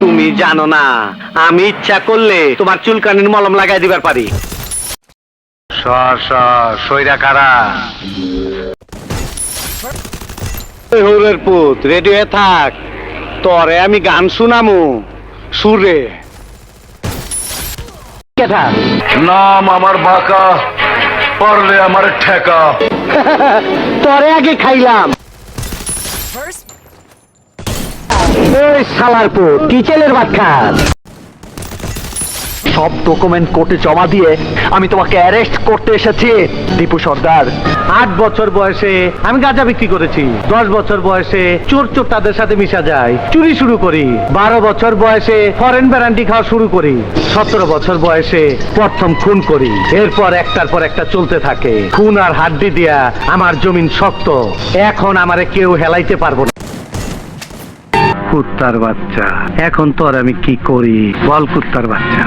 তুমি জানো না আমি ইচ্ছা করলে তোমার চুলকানির মলম লাগাই দিবার পারি। সইরা কারা হৌরের পুত রেডি হয়ে থাক, তরে আমি গান শুনামু সুরে। নাম আমার বাঁকা, পারলে আমার ঠেকা। তরে আগে খাইলাম। এই শালার পুত কি ছেলের বাচ্চা। সব ডকুমেন্ট কোর্টে জমা দিয়ে আমি তোমাকে অ্যারেস্ট করতে এসেছি দীপু সর্দার। 8 বছর বয়সে আমি গাঁজা বিক্রি করেছি, 10 বছর বয়সে চোর তাদের সাথে মিশা যায়, চুরি শুরু করি, 12 বছর বয়সে ফরেন ব্র্যান্ডি খাওয়া শুরু করি, 17 বছর বয়সে প্রথম খুন করি। এরপর একটার পর একটা চলতে থাকে। খুন আর হাড্ডি দিয়া আমার জমিন শক্ত, এখন আমারে কেউ হেলাইতে পারবো না। কুত্তার বাচ্চা, এখন তোর আমি কি করি বল কুত্তার বাচ্চা।